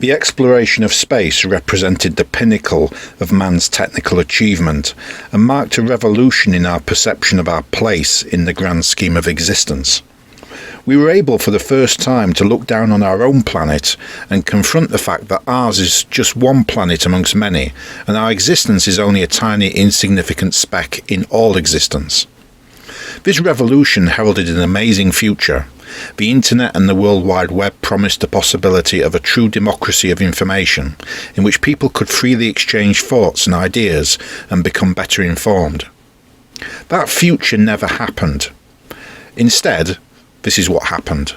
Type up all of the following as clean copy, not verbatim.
The exploration of space represented the pinnacle of man's technical achievement and marked a revolution in our perception of our place in the grand scheme of existence. We were able for the first time to look down on our own planet and confront the fact that ours is just one planet amongst many, and our existence is only a tiny insignificant speck in all existence. This revolution heralded an amazing future. The internet and the World Wide Web promised the possibility of a true democracy of information, in which people could freely exchange thoughts and ideas and become better informed. That future never happened. Instead, this is what happened.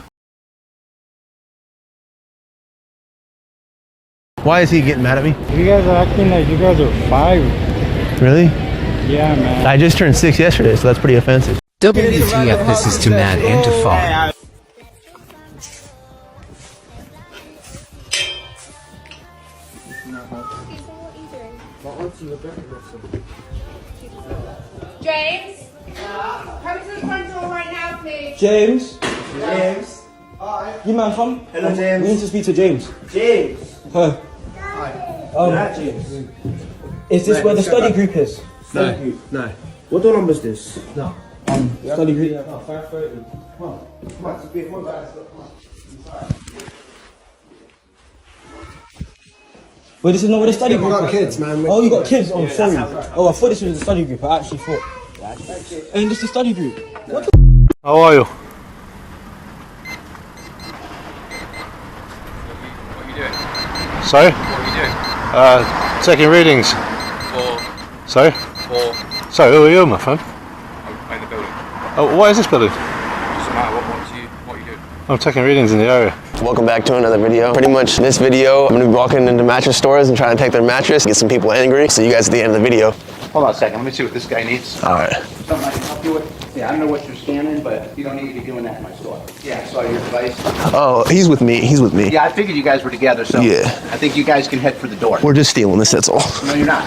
Why is he getting mad at me? You guys are acting like you guys are 5. Really? Yeah, man. I just turned 6 yesterday, so that's pretty offensive. WTF, this is too mad and too far. James? Come to the front door right now, please. James? James? You man from? Hello, James. We need to speak to James. James! Hi. Not James. Is this where the study group is? Study group? No. What door number is this? No. Study group. Yeah, 5:30. Come on. Come on, it's a bit more guys. Come on. Wait, this is not where the study We group got is? kids, man. Oh, you got kids? Oh, sorry. Oh, I thought this was the study group. I actually thought. And this is the study group. What the? How are you? What are you doing? Sorry? What are you doing? Taking readings. For, Sorry? for, Sorry, who are you, my friend? in the building. Oh, what is this building? Doesn't matter what are you doing? I'm taking readings in the area. Welcome back to another video. Pretty much in this video, I'm gonna be walking into mattress stores and trying to take their mattress, get some people angry. See you guys at the end of the video. Hold on a second, let me see what this guy needs. All right. Something I can help you with? Yeah, I don't know what you're scanning, but you don't need to be doing that in my store. Yeah, I saw your device. Oh, he's with me. He's with me. Yeah, I figured you guys were together, so Yeah. I think you guys can head for the door. We're just stealing this, that's all. No, you're not.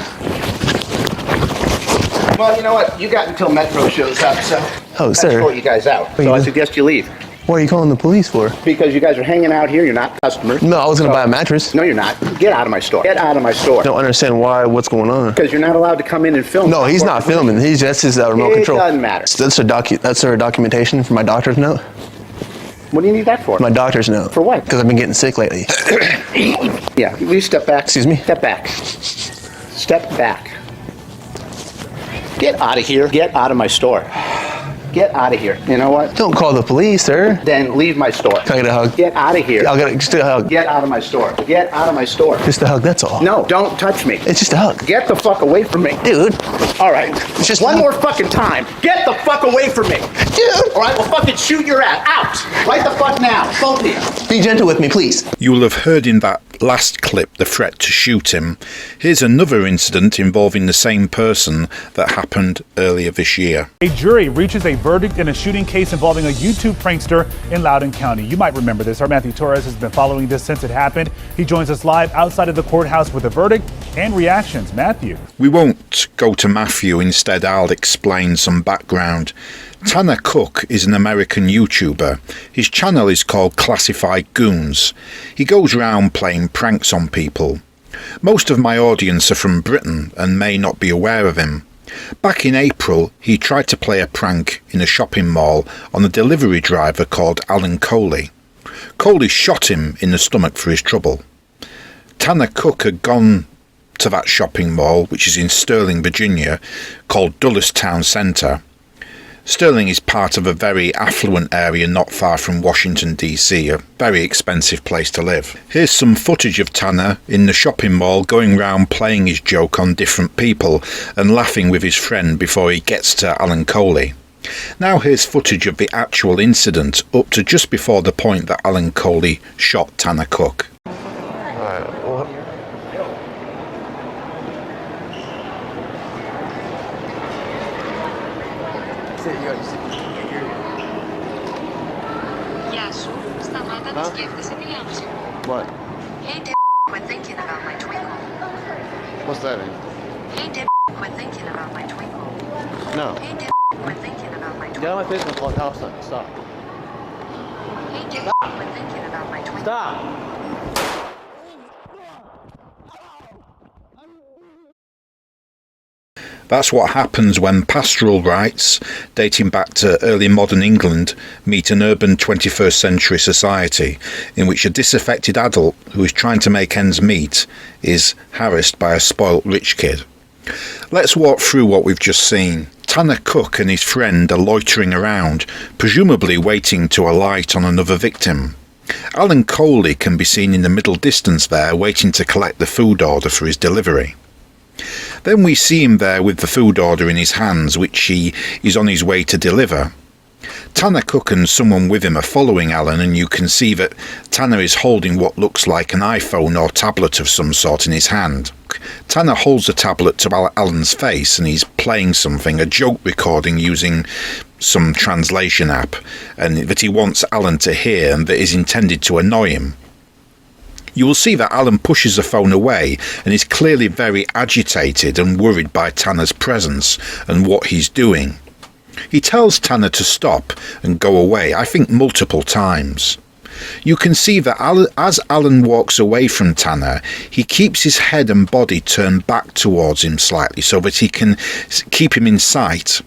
Well, you know what? You got until Metro shows up, so Oh, that's sir. sort you guys out. Wait, So I you- suggest you leave. What are you calling the police for? Because you guys are hanging out here, you're not customers. No, I was gonna buy a mattress. No, you're not. Get out of my store. Get out of my store. I don't understand what's going on. Because you're not allowed to come in and film. No, he's not filming. That's his remote It control. doesn't matter. That's a documentation for my doctor's note. What do you need that for? My doctor's note. For what? Because I've been getting sick lately. Yeah, will you step back? Excuse me? Step back. Step back. Get out of here. Get out of my store. Get out of here. You know what? Don't call the police, sir. Then leave my store. Can I get a hug? Get out of here. I'll get just a hug. Get out of my store. Get out of my store. Just a hug, that's all. No, don't touch me. It's just a hug. Get the fuck away from me. Dude. All right. It's just one more fucking time. Get the fuck away from me. Dude. All right, we'll fucking shoot your ass. Out. Right the fuck now. Both of you. Be gentle with me, please. You will have heard in that last clip the threat to shoot him. Here's another incident involving the same person that happened earlier this year. A jury reaches a verdict in a shooting case involving a YouTube prankster in Loudoun County. You might remember this. Our Matthew Torres has been following this since it happened. He joins us live outside of the courthouse with a verdict and reactions. Matthew. We won't go to Matthew. Instead, I'll explain some background. Tanner Cook is an American YouTuber. His channel is called Classified Goons. He goes around playing pranks on people. Most of my audience are from Britain and may not be aware of him. Back in April, he tried to play a prank in a shopping mall on a delivery driver called Alan Colie. Colie shot him in the stomach for his trouble. Tanner Cook had gone to that shopping mall, which is in Sterling, Virginia, called Dulles Town Centre. Sterling is part of a very affluent area not far from Washington DC, a very expensive place to live. Here's some footage of Tanner in the shopping mall going round playing his joke on different people and laughing with his friend before he gets to Alan Colie. Now here's footage of the actual incident up to just before the point that Alan Colie shot Tanner Cook. What? Hey, quit thinking about my twinkle. What's that mean? Hey, quit thinking about my twinkle. No. Hey, quit thinking about my twinkle. Get out of my face and call house. Stop. Hey, quit thinking about my twinkle. Stop. That's what happens when pastoral rights, dating back to early modern England, meet an urban 21st century society in which a disaffected adult who is trying to make ends meet is harassed by a spoilt rich kid. Let's walk through what we've just seen. Tanner Cook and his friend are loitering around, presumably waiting to alight on another victim. Alan Colie can be seen in the middle distance there, waiting to collect the food order for his delivery. Then we see him there with the food order in his hands, which he is on his way to deliver. Tanner Cook and someone with him are following Alan, and you can see that Tanner is holding what looks like an iPhone or tablet of some sort in his hand. Tanner holds the tablet to Alan's face and he's playing something, a joke recording using some translation app, and that he wants Alan to hear and that is intended to annoy him. You will see that Alan pushes the phone away and is clearly very agitated and worried by Tanner's presence and what he's doing. He tells Tanner to stop and go away, I think multiple times. You can see that as Alan walks away from Tanner, he keeps his head and body turned back towards him slightly so that he can keep him in sight.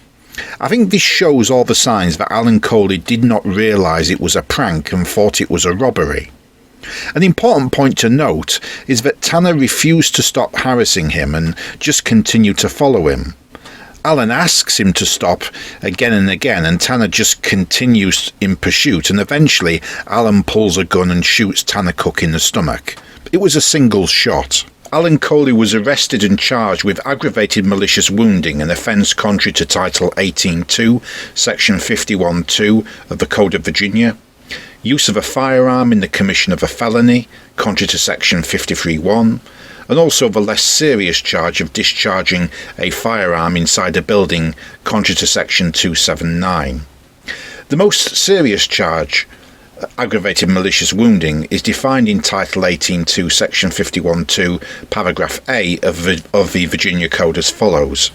I think this shows all the signs that Alan Colie did not realise it was a prank and thought it was a robbery. An important point to note is that Tanner refused to stop harassing him and just continued to follow him. Alan asks him to stop again and again, and Tanner just continues in pursuit, and eventually Alan pulls a gun and shoots Tanner Cook in the stomach. It was a single shot. Alan Colie was arrested and charged with aggravated malicious wounding, an offence contrary to Title 18.2, Section 51.2 of the Code of Virginia, use of a firearm in the commission of a felony, contrary to Section 53.1, and also the less serious charge of discharging a firearm inside a building, contrary to Section 279. The most serious charge, aggravated malicious wounding, is defined in Title 18.2, Section 51.2, Paragraph A of the Virginia Code as follows.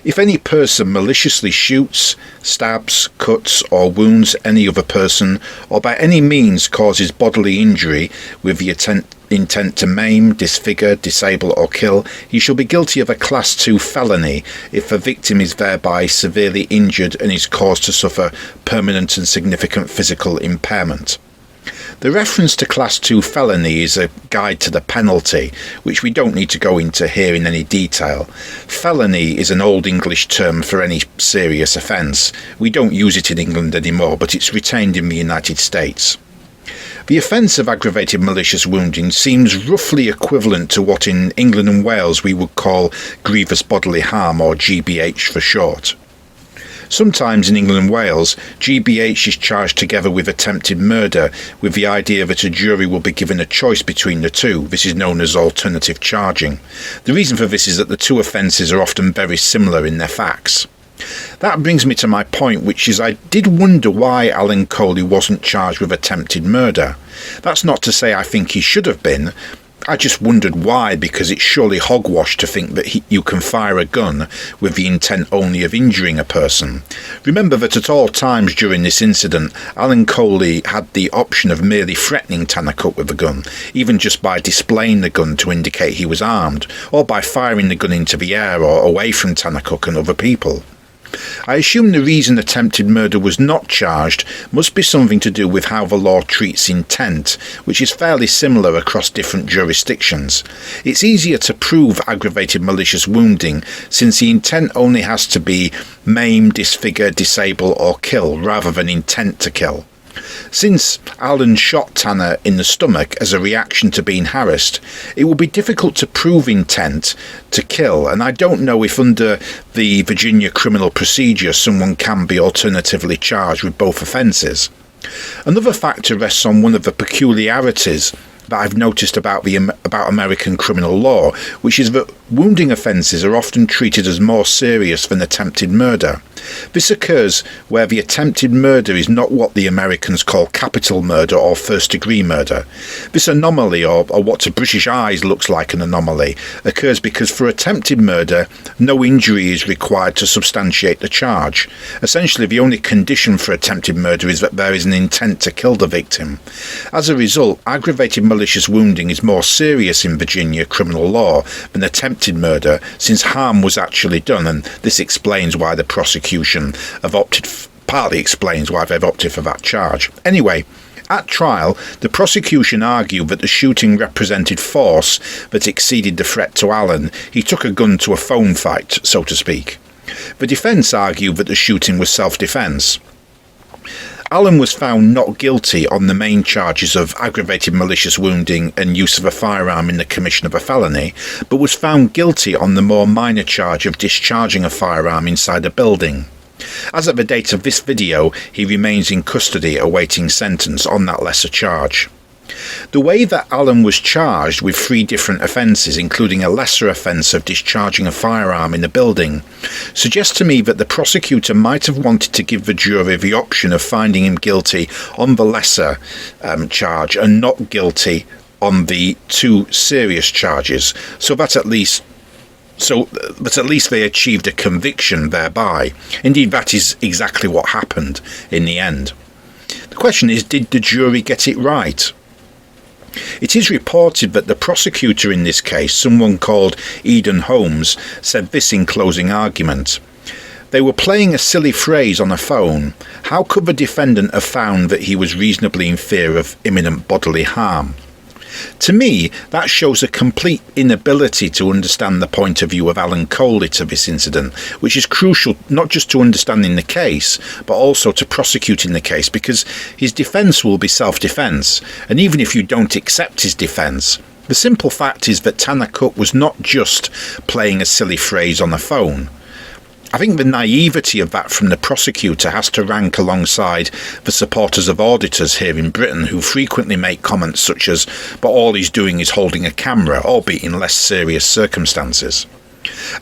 If any person maliciously shoots, stabs, cuts or wounds any other person, or by any means causes bodily injury with the intent to maim, disfigure, disable or kill, he shall be guilty of a Class 2 felony if the victim is thereby severely injured and is caused to suffer permanent and significant physical impairment. The reference to Class 2 felony is a guide to the penalty, which we don't need to go into here in any detail. Felony is an Old English term for any serious offence. We don't use it in England anymore, but it's retained in the United States. The offence of aggravated malicious wounding seems roughly equivalent to what in England and Wales we would call grievous bodily harm, or GBH for short. Sometimes in England and Wales, GBH is charged together with attempted murder, with the idea that a jury will be given a choice between the two. This is known as alternative charging. The reason for this is that the two offences are often very similar in their facts. That brings me to my point, which is I did wonder why Alan Colie wasn't charged with attempted murder. That's not to say I think he should have been. I just wondered why, because it's surely hogwash to think that you can fire a gun with the intent only of injuring a person. Remember that at all times during this incident, Alan Colie had the option of merely threatening Tanner Cook with the gun, even just by displaying the gun to indicate he was armed, or by firing the gun into the air or away from Tanner Cook and other people. I assume the reason attempted murder was not charged must be something to do with how the law treats intent, which is fairly similar across different jurisdictions. It's easier to prove aggravated malicious wounding since the intent only has to be maim, disfigure, disable or kill rather than intent to kill. Since Alan shot Tanner in the stomach as a reaction to being harassed, it will be difficult to prove intent to kill, and I don't know if under the Virginia criminal procedure someone can be alternatively charged with both offences. Another factor rests on one of the peculiarities that I've noticed about American criminal law, which is that wounding offences are often treated as more serious than attempted murder. This occurs where the attempted murder is not what the Americans call capital murder or first-degree murder. This anomaly, or what to British eyes looks like an anomaly, occurs because for attempted murder, no injury is required to substantiate the charge. Essentially, the only condition for attempted murder is that there is an intent to kill the victim. As a result, aggravated malicious malicious wounding is more serious in Virginia criminal law than attempted murder, since harm was actually done, and this explains why the prosecution partly explains why they've opted for that charge. Anyway, at trial, the prosecution argued that the shooting represented force that exceeded the threat to Allen. He took a gun to a phone fight, so to speak. The defence argued that the shooting was self-defence. Allen was found not guilty on the main charges of aggravated malicious wounding and use of a firearm in the commission of a felony, but was found guilty on the more minor charge of discharging a firearm inside a building. As at the date of this video, he remains in custody awaiting sentence on that lesser charge. The way that Allen was charged with 3 different offences, including a lesser offence of discharging a firearm in a building, suggests to me that the prosecutor might have wanted to give the jury the option of finding him guilty on the lesser charge and not guilty on the 2 serious charges, so that at least they achieved a conviction thereby. Indeed, that is exactly what happened in the end. The question is, did the jury get it right? It is reported that the prosecutor in this case, someone called Eden Holmes, said this in closing argument. They were playing a silly phrase on a phone. How could the defendant have found that he was reasonably in fear of imminent bodily harm? To me, that shows a complete inability to understand the point of view of Alan Colie to this incident, which is crucial not just to understanding the case, but also to prosecuting the case, because his defence will be self-defence, and even if you don't accept his defence, the simple fact is that Tanner Cook was not just playing a silly phrase on the phone. I think the naivety of that from the prosecutor has to rank alongside the supporters of auditors here in Britain, who frequently make comments such as, but all he's doing is holding a camera, albeit in less serious circumstances.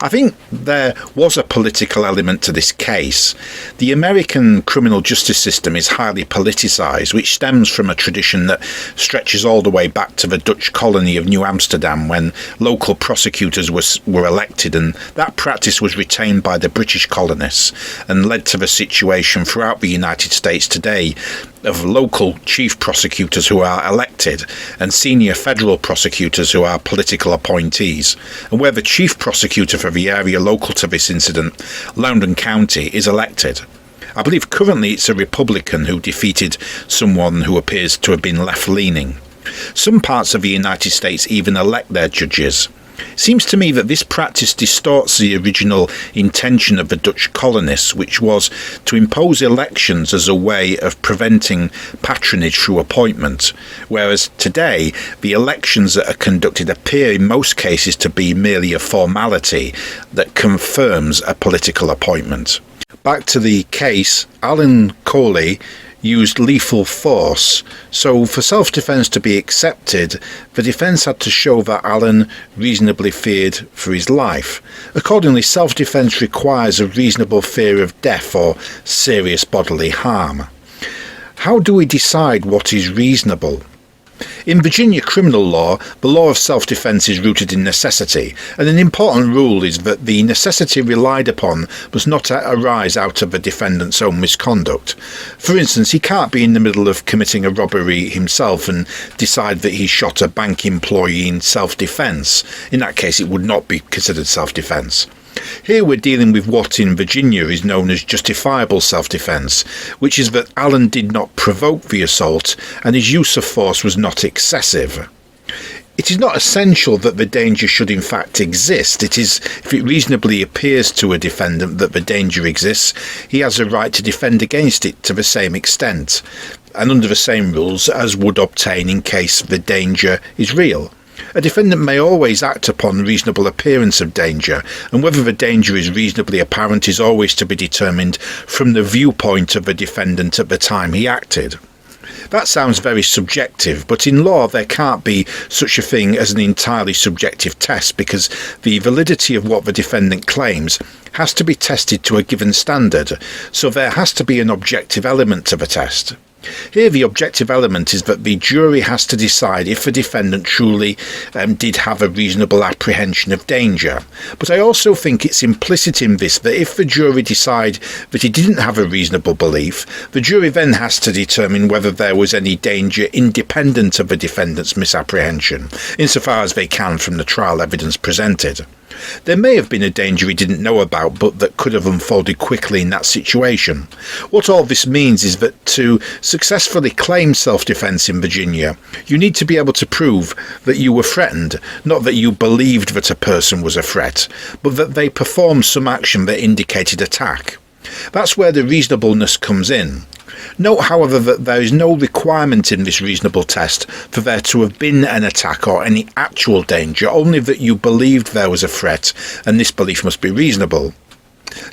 I think there was a political element to this case. The American criminal justice system is highly politicised, which stems from a tradition that stretches all the way back to the Dutch colony of New Amsterdam, when local prosecutors were elected, and that practice was retained by the British colonists and led to the situation throughout the United States today of local chief prosecutors who are elected and senior federal prosecutors who are political appointees, and where the chief prosecutor for the area local to this incident, Loudoun County, is elected. I believe currently it's a Republican who defeated someone who appears to have been left-leaning. Some parts of the United States even elect their judges. It seems to me that this practice distorts the original intention of the Dutch colonists, which was to impose elections as a way of preventing patronage through appointment, whereas today the elections that are conducted appear in most cases to be merely a formality that confirms a political appointment. Back to the case, Alan Colie used lethal force, so for self-defence to be accepted, the defence had to show that Allen reasonably feared for his life. Accordingly, self-defence requires a reasonable fear of death or serious bodily harm. How do we decide what is reasonable? In Virginia criminal law, the law of self-defence is rooted in necessity, and an important rule is that the necessity relied upon must not arise out of the defendant's own misconduct. For instance, he can't be in the middle of committing a robbery himself and decide that he shot a bank employee in self-defence. In that case, it would not be considered self-defence. Here we're dealing with what in Virginia is known as justifiable self-defence, which is that Allen did not provoke the assault and his use of force was not excessive. It is not essential that the danger should in fact exist. It is, if it reasonably appears to a defendant that the danger exists, he has a right to defend against it to the same extent, and under the same rules as would obtain in case the danger is real. A defendant may always act upon reasonable appearance of danger, and whether the danger is reasonably apparent is always to be determined from the viewpoint of the defendant at the time he acted. That sounds very subjective, but in law there can't be such a thing as an entirely subjective test, because the validity of what the defendant claims has to be tested to a given standard, so there has to be an objective element to the test. Here the objective element is that the jury has to decide if the defendant truly did have a reasonable apprehension of danger. But I also think it's implicit in this that if the jury decide that he didn't have a reasonable belief, the jury then has to determine whether there was any danger independent of the defendant's misapprehension, insofar as they can from the trial evidence presented. There may have been a danger he didn't know about, but that could have unfolded quickly in that situation. What all this means is that to successfully claim self-defence in Virginia, you need to be able to prove that you were threatened, not that you believed that a person was a threat, but that they performed some action that indicated attack. That's where the reasonableness comes in. Note, however, that there is no requirement in this reasonable test for there to have been an attack or any actual danger, only that you believed there was a threat, and this belief must be reasonable.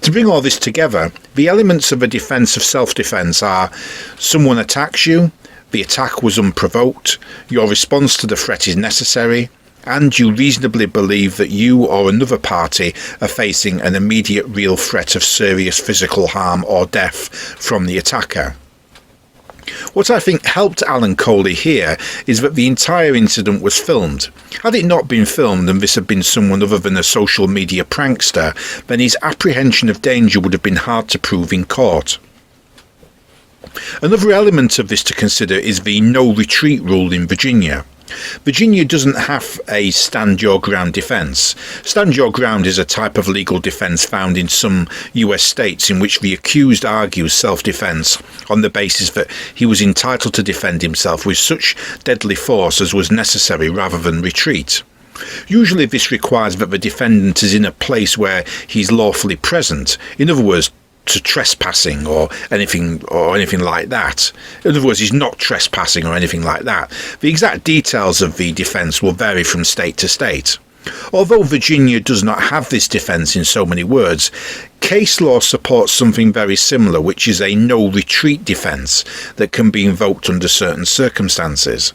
To bring all this together, the elements of a defence of self-defence are: someone attacks you, the attack was unprovoked, your response to the threat is necessary, and you reasonably believe that you or another party are facing an immediate real threat of serious physical harm or death from the attacker. What I think helped Alan Colie here is that the entire incident was filmed. Had it not been filmed and this had been someone other than a social media prankster, then his apprehension of danger would have been hard to prove in court. Another element of this to consider is the no retreat rule in Virginia. Virginia doesn't have a stand your ground defence. Stand your ground is a type of legal defence found in some US states in which the accused argues self-defence on the basis that he was entitled to defend himself with such deadly force as was necessary rather than retreat. Usually this requires that the defendant is in a place where he's lawfully present, in other words, to trespassing or anything like that. In other words, he's not trespassing or anything like that. The exact details of the defence will vary from state to state. Although Virginia does not have this defence in so many words, case law supports something very similar, which is a no retreat defence that can be invoked under certain circumstances.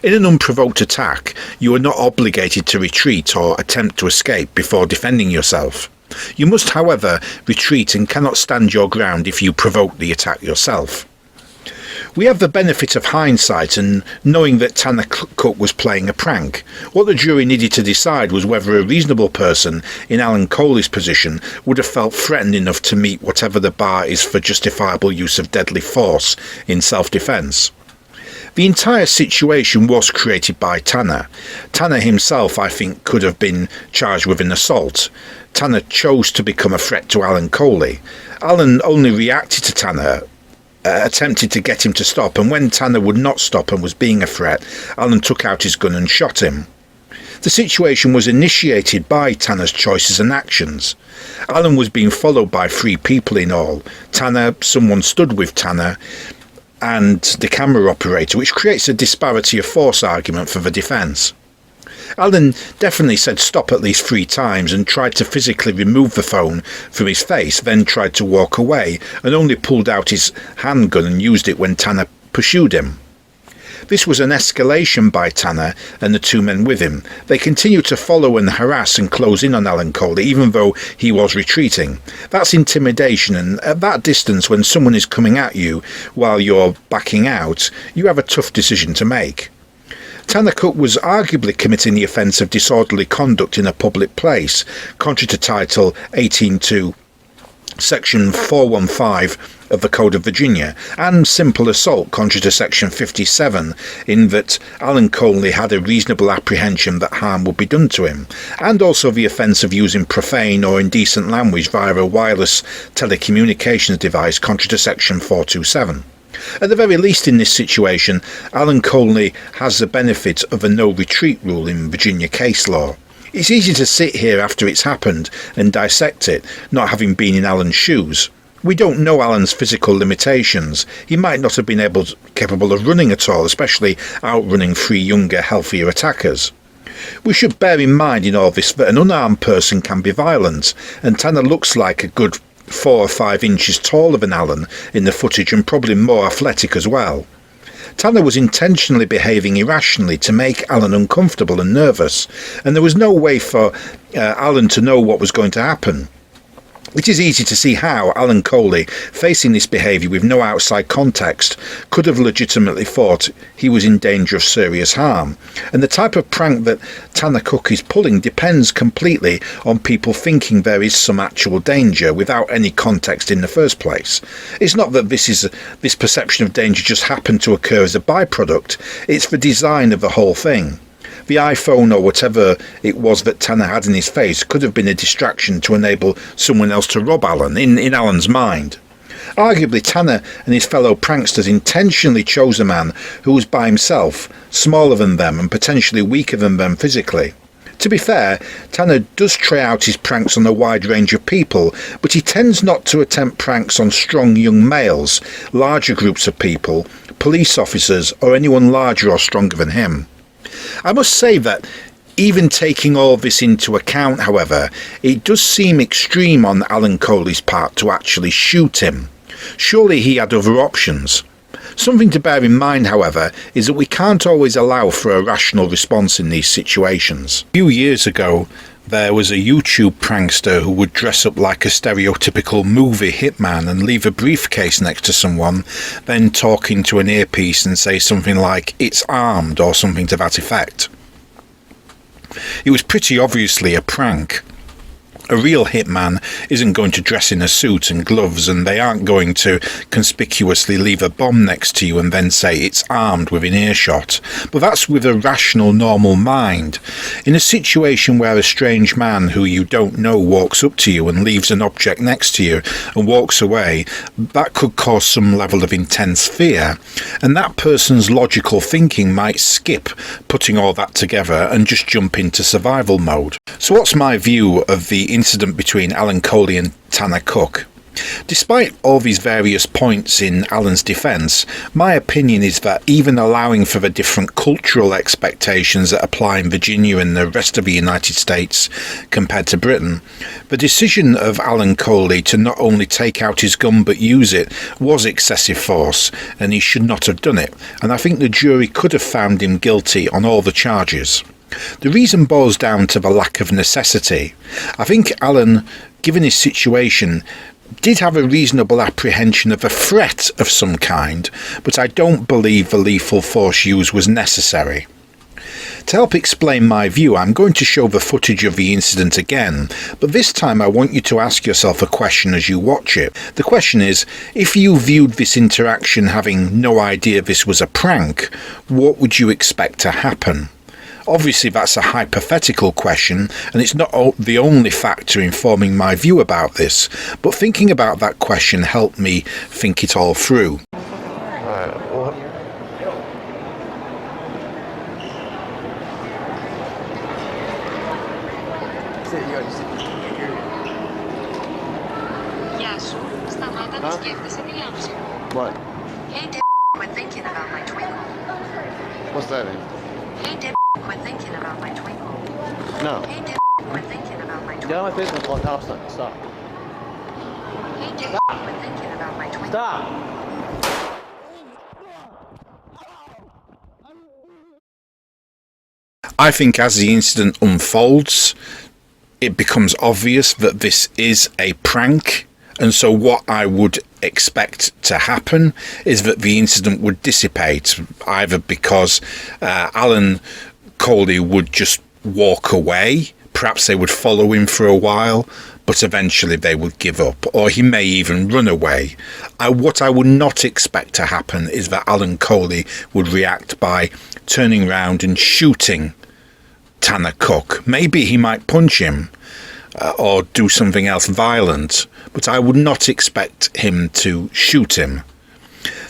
In an unprovoked attack, you are not obligated to retreat or attempt to escape before defending yourself. You must, however, retreat and cannot stand your ground if you provoke the attack yourself. We have the benefit of hindsight and knowing that Tanner Cook was playing a prank. What the jury needed to decide was whether a reasonable person in Alan Colie's position would have felt threatened enough to meet whatever the bar is for justifiable use of deadly force in self-defence. The entire situation was created by Tanner. Tanner himself, I think, could have been charged with an assault. Tanner chose to become a threat to Alan Colie. Alan only reacted to Tanner, attempted to get him to stop, and when Tanner would not stop and was being a threat, Alan took out his gun and shot him. The situation was initiated by Tanner's choices and actions. Alan was being followed by 3 people in all: Tanner, someone stood with Tanner, and the camera operator, which creates a disparity of force argument for the defence. Alan definitely said stop at least 3 times and tried to physically remove the phone from his face, then tried to walk away and only pulled out his handgun and used it when Tanner pursued him. This was an escalation by Tanner and the 2 men with him. They continued to follow and harass and close in on Alan Colie even though he was retreating. That's intimidation, and at that distance, when someone is coming at you while you're backing out, you have a tough decision to make. Tanner Cook was arguably committing the offence of disorderly conduct in a public place, contrary to Title 18.2, Section 415 of the Code of Virginia, and simple assault, contrary to Section 57, in that Alan Colie had a reasonable apprehension that harm would be done to him, and also the offence of using profane or indecent language via a wireless telecommunications device, contrary to Section 427. At the very least in this situation, Alan Colie has the benefit of a no-retreat rule in Virginia case law. It's easy to sit here after it's happened and dissect it, not having been in Alan's shoes. We don't know Alan's physical limitations. He might not have been capable of running at all, especially outrunning 3 younger, healthier attackers. We should bear in mind in all this that an unarmed person can be violent, and Tanner looks like a good 4 or 5 inches taller than Alan in the footage and probably more athletic as well. Tanner was intentionally behaving irrationally to make Alan uncomfortable and nervous, and there was no way for Alan to know what was going to happen. It is easy to see how Alan Colie, facing this behaviour with no outside context, could have legitimately thought he was in danger of serious harm. And the type of prank that Tanner Cook is pulling depends completely on people thinking there is some actual danger without any context in the first place. It's not that this perception of danger just happened to occur as a byproduct, it's the design of the whole thing. The iPhone or whatever it was that Tanner had in his face could have been a distraction to enable someone else to rob Alan, in Alan's mind. Arguably, Tanner and his fellow pranksters intentionally chose a man who was by himself, smaller than them and potentially weaker than them physically. To be fair, Tanner does try out his pranks on a wide range of people, but he tends not to attempt pranks on strong young males, larger groups of people, police officers or anyone larger or stronger than him. I must say that even taking all this into account, however, it does seem extreme on Alan Colie's part to actually shoot him. Surely he had other options. Something to bear in mind, however, is that we can't always allow for a rational response in these situations. A few years ago, there was a YouTube prankster who would dress up like a stereotypical movie hitman and leave a briefcase next to someone, then talk into an earpiece and say something like, "It's armed," or something to that effect. It was pretty obviously a prank. A real hitman isn't going to dress in a suit and gloves, and they aren't going to conspicuously leave a bomb next to you and then say it's armed within earshot. But that's with a rational, normal mind. In a situation where a strange man who you don't know walks up to you and leaves an object next to you and walks away, that could cause some level of intense fear, and that person's logical thinking might skip putting all that together and just jump into survival mode. So what's my view of the incident between Alan Colie and Tanner Cook? Despite all these various points in Alan's defence, my opinion is that even allowing for the different cultural expectations that apply in Virginia and the rest of the United States compared to Britain, the decision of Alan Colie to not only take out his gun but use it was excessive force, and he should not have done it, and I think the jury could have found him guilty on all the charges. The reason boils down to the lack of necessity. I think Alan, given his situation, did have a reasonable apprehension of a threat of some kind, but I don't believe the lethal force used was necessary. To help explain my view, I'm going to show the footage of the incident again, but this time I want you to ask yourself a question as you watch it. The question is, if you viewed this interaction having no idea this was a prank, what would you expect to happen? Obviously that's a hypothetical question, and it's not the only factor informing my view about this, but thinking about that question helped me think it all through. What? Hey, quit thinking about my twinkle. What's that mean? Hey, quit thinking about my twinkle. No. Hey, quit thinking about my twinkle. Get out of my face and call Thompson. Stop. Hey, quit thinking about my twinkle. Stop! I think as the incident unfolds, it becomes obvious that this is a prank, and so what I would expect to happen is that the incident would dissipate, either because Alan Colie would just walk away, perhaps they would follow him for a while, but eventually they would give up, or he may even run away. What I would not expect to happen is that Alan Colie would react by turning around and shooting Tanner Cook. Maybe he might punch him or do something else violent, but I would not expect him to shoot him.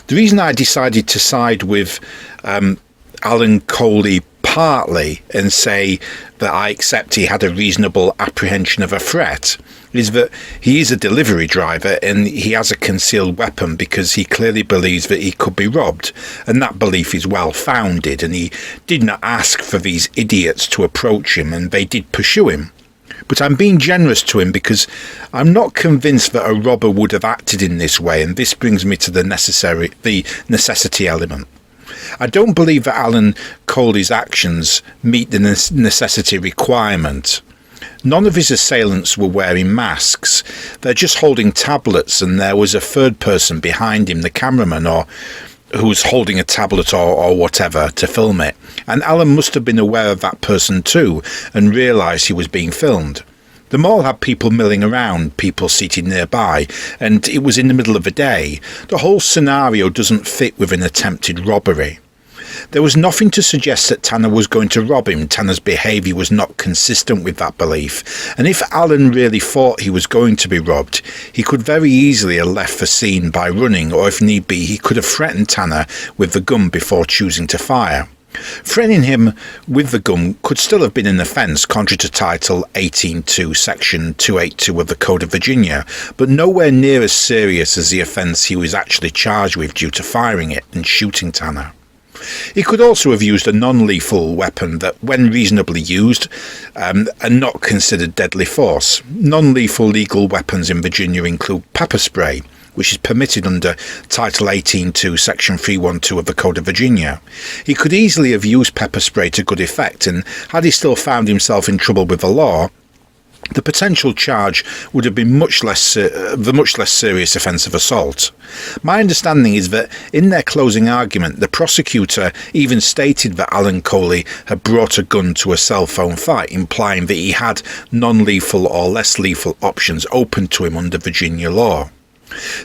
The reason I decided to side with Alan Colie partly and say that I accept he had a reasonable apprehension of a threat is that he is a delivery driver and he has a concealed weapon because he clearly believes that he could be robbed, and that belief is well founded, and he did not ask for these idiots to approach him, and they did pursue him. But I'm being generous to him because I'm not convinced that a robber would have acted in this way, and this brings me to the necessity element. I don't believe that Alan Colie's actions meet the necessity requirement. None of his assailants were wearing masks. They're just holding tablets and there was a third person behind him, the cameraman, or who was holding a tablet or whatever to film it. And Alan must have been aware of that person too and realised he was being filmed. The mall had people milling around, people seated nearby, and it was in the middle of the day. The whole scenario doesn't fit with an attempted robbery. There was nothing to suggest that Tanner was going to rob him. Tanner's behaviour was not consistent with that belief, and if Alan really thought he was going to be robbed, he could very easily have left the scene by running, or if need be, he could have threatened Tanner with the gun before choosing to fire. Threatening him with the gun could still have been an offence contrary to Title 18.2 Section 282 of the Code of Virginia, but nowhere near as serious as the offence he was actually charged with due to firing it and shooting Tanner. He could also have used a non-lethal weapon that, when reasonably used, and not considered deadly force. Non-lethal legal weapons in Virginia include pepper spray, which is permitted under Title 18.2 Section 312 of the Code of Virginia. He could easily have used pepper spray to good effect, and had he still found himself in trouble with the law, the potential charge would have been the much less serious offence of assault. My understanding is that in their closing argument, the prosecutor even stated that Alan Colie had brought a gun to a cell phone fight, implying that he had non-lethal or less lethal options open to him under Virginia law.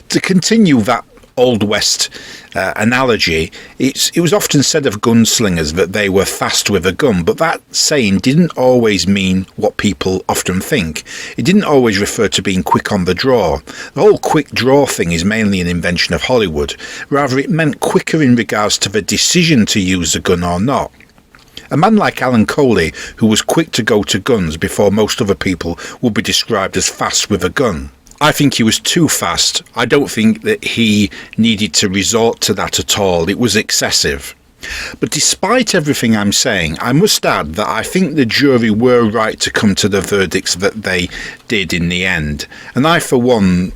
To continue that Old West analogy, it was often said of gunslingers that they were fast with a gun, but that saying didn't always mean what people often think. It didn't always refer to being quick on the draw. The whole quick draw thing is mainly an invention of Hollywood. Rather, it meant quicker in regards to the decision to use the gun or not. A man like Alan Colie, who was quick to go to guns before most other people, would be described as fast with a gun. I think he was too fast. I don't think that he needed to resort to that at all. It was excessive. But despite everything I'm saying, I must add that I think the jury were right to come to the verdicts that they did in the end. And I, for one,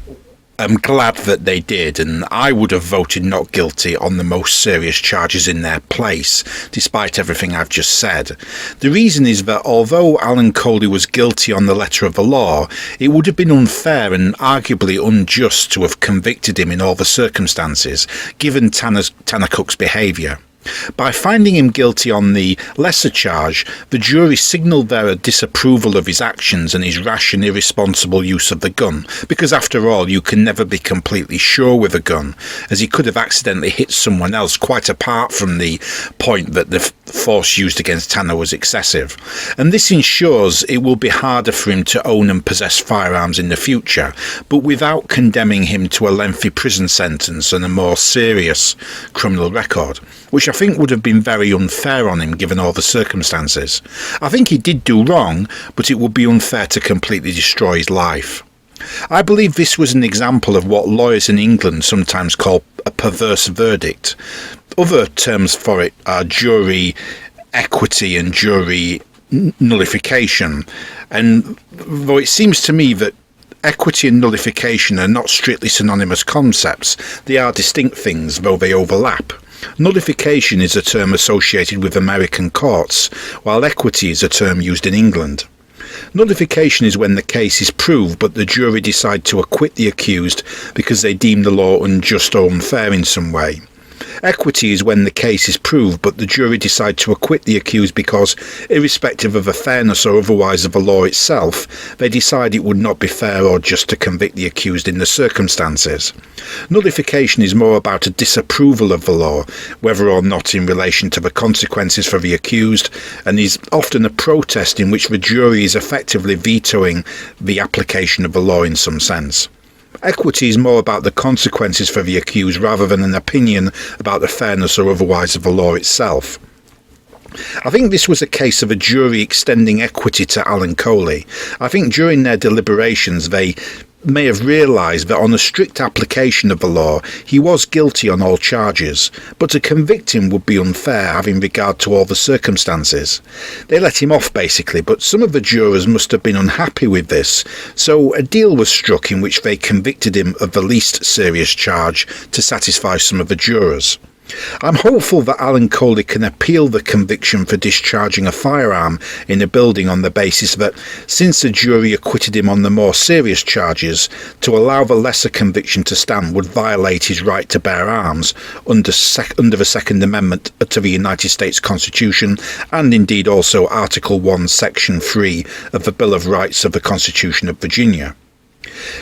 am glad that they did, and I would have voted not guilty on the most serious charges in their place, despite everything I've just said. The reason is that although Alan Colie was guilty on the letter of the law, it would have been unfair and arguably unjust to have convicted him in all the circumstances, given Tanner Cook's behaviour. By finding him guilty on the lesser charge, the jury signalled their disapproval of his actions and his rash and irresponsible use of the gun, because after all, you can never be completely sure with a gun, as he could have accidentally hit someone else, quite apart from the point that the force used against Tanner was excessive. And this ensures it will be harder for him to own and possess firearms in the future, but without condemning him to a lengthy prison sentence and a more serious criminal record, which I think would have been very unfair on him given all the circumstances. I think he did do wrong, but it would be unfair to completely destroy his life. I believe this was an example of what lawyers in England sometimes call a perverse verdict. Other terms for it are jury equity and jury nullification, and though it seems to me that equity and nullification are not strictly synonymous concepts, they are distinct things, though they overlap. Nullification is a term associated with American courts, while equity is a term used in England. Nullification is when the case is proved but the jury decide to acquit the accused because they deem the law unjust or unfair in some way. Equity is when the case is proved but the jury decide to acquit the accused because, irrespective of the fairness or otherwise of the law itself, they decide it would not be fair or just to convict the accused in the circumstances. Nullification is more about a disapproval of the law, whether or not in relation to the consequences for the accused, and is often a protest in which the jury is effectively vetoing the application of the law in some sense. Equity is more about the consequences for the accused rather than an opinion about the fairness or otherwise of the law itself. I think this was a case of a jury extending equity to Alan Colie. I think during their deliberations they may have realised that on a strict application of the law he was guilty on all charges, but to convict him would be unfair having regard to all the circumstances. They let him off basically, but some of the jurors must have been unhappy with this, so a deal was struck in which they convicted him of the least serious charge to satisfy some of the jurors. I'm hopeful that Alan Colie can appeal the conviction for discharging a firearm in a building on the basis that, since the jury acquitted him on the more serious charges, to allow the lesser conviction to stand would violate his right to bear arms under the Second Amendment to the United States Constitution, and indeed also Article 1, Section 3 of the Bill of Rights of the Constitution of Virginia.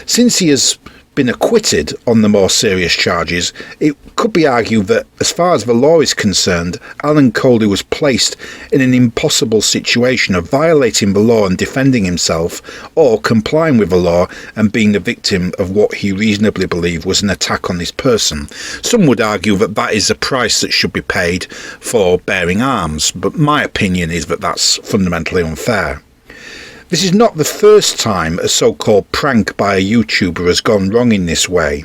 Since he has been acquitted on the more serious charges, it could be argued that, as far as the law is concerned, Alan Colie was placed in an impossible situation of violating the law and defending himself, or complying with the law and being the victim of what he reasonably believed was an attack on his person. Some would argue that that is the price that should be paid for bearing arms, but my opinion is that that's fundamentally unfair. This is not the first time a so-called prank by a YouTuber has gone wrong in this way.